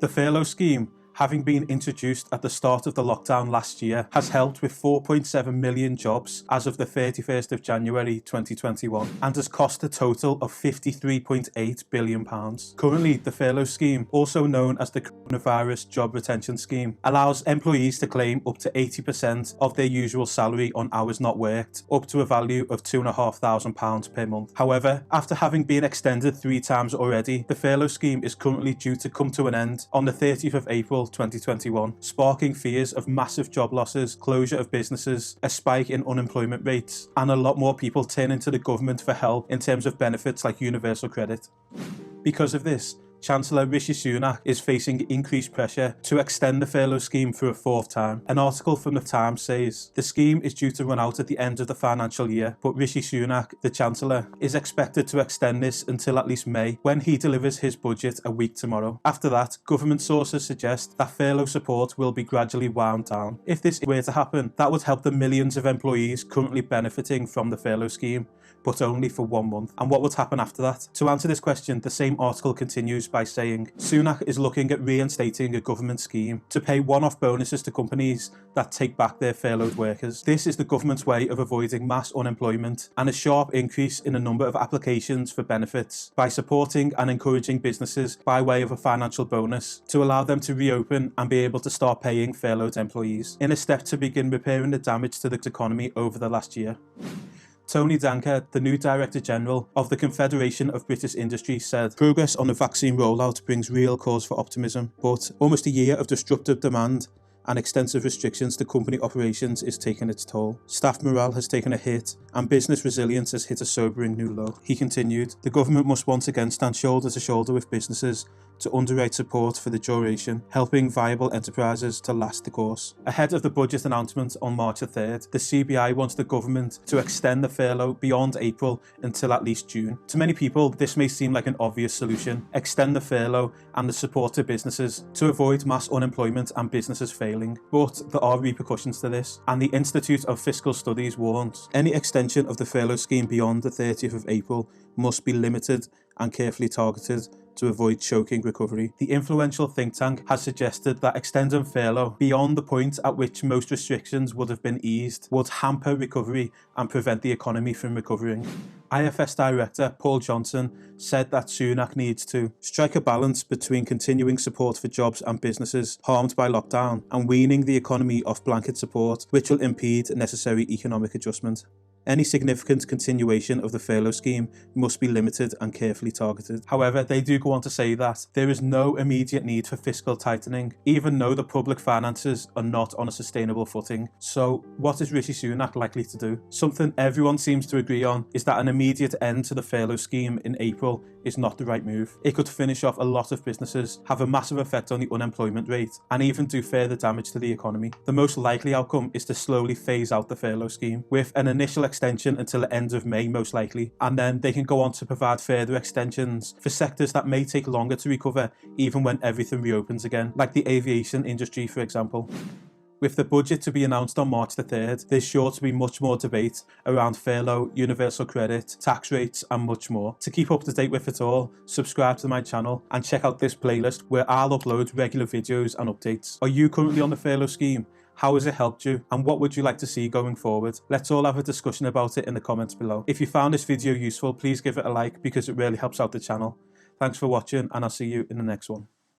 The furlough scheme, having been introduced at the start of the lockdown last year, has helped with 4.7 million jobs as of the 31st of January 2021 and has cost a total of £53.8 billion. Currently, the furlough scheme, also known as the Coronavirus Job Retention Scheme, allows employees to claim up to 80% of their usual salary on hours not worked, up to a value of £2,500 per month. However, after having been extended 3 times already, the furlough scheme is currently due to come to an end on the 30th of April 2021, sparking fears of massive job losses, closure of businesses, a spike in unemployment rates, and a lot more people turning to the government for help in terms of benefits like universal credit. Because of this, Chancellor Rishi Sunak is facing increased pressure to extend the furlough scheme for a 4th time. An article from The Times says the scheme is due to run out at the end of the financial year, but Rishi Sunak, the Chancellor, is expected to extend this until at least May, when he delivers his budget a week tomorrow. After that, government sources suggest that furlough support will be gradually wound down. If this were to happen, that would help the millions of employees currently benefiting from the furlough scheme, but only for 1 month. And what would happen after that? To answer this question, the same article continues by saying Sunak is looking at reinstating a government scheme to pay one-off bonuses to companies that take back their furloughed workers. This is the government's way of avoiding mass unemployment and a sharp increase in the number of applications for benefits by supporting and encouraging businesses by way of a financial bonus to allow them to reopen and be able to start paying furloughed employees in a step to begin repairing the damage to the economy over the last year. Tony Danker, the new Director General of the Confederation of British Industry, said progress on the vaccine rollout brings real cause for optimism, but almost a year of disruptive demand and extensive restrictions to company operations is taking its toll. Staff morale has taken a hit and business resilience has hit a sobering new low. He continued, the government must once again stand shoulder to shoulder with businesses to underwrite support for the duration, helping viable enterprises to last the course. Ahead of the budget announcement on March 3rd, the CBI wants the government to extend the furlough beyond April until at least June. To many people, this may seem like an obvious solution. Extend the furlough and the support to businesses to avoid mass unemployment and businesses failing. But there are repercussions to this, and the Institute of Fiscal Studies warns any extension of the furlough scheme beyond the 30th of April must be limited and carefully targeted to avoid choking recovery. The influential think tank has suggested that extending furlough beyond the point at which most restrictions would have been eased would hamper recovery and prevent the economy from recovering. IFS Director Paul Johnson said that Sunak needs to strike a balance between continuing support for jobs and businesses harmed by lockdown and weaning the economy off blanket support, which will impede necessary economic adjustment. Any significant continuation of the furlough scheme must be limited and carefully targeted. However, they do go on to say that there is no immediate need for fiscal tightening, even though the public finances are not on a sustainable footing. So, what is Rishi Sunak likely to do? Something everyone seems to agree on is that an immediate end to the furlough scheme in April is not the right move. It could finish off a lot of businesses, have a massive effect on the unemployment rate, and even do further damage to the economy. The most likely outcome is to slowly phase out the furlough scheme, with an initial extension until the end of May most likely, and then they can go on to provide further extensions for sectors that may take longer to recover even when everything reopens again, like the aviation industry for example. With the budget to be announced on March the 3rd, there's sure to be much more debate around furlough, universal credit, tax rates and much more. To keep up to date with it all, subscribe to my channel and check out this playlist where I'll upload regular videos and updates. Are you currently on the furlough scheme? How has it helped you? And what would you like to see going forward? Let's all have a discussion about it in the comments below. If you found this video useful, please give it a like because it really helps out the channel. Thanks for watching and I'll see you in the next one.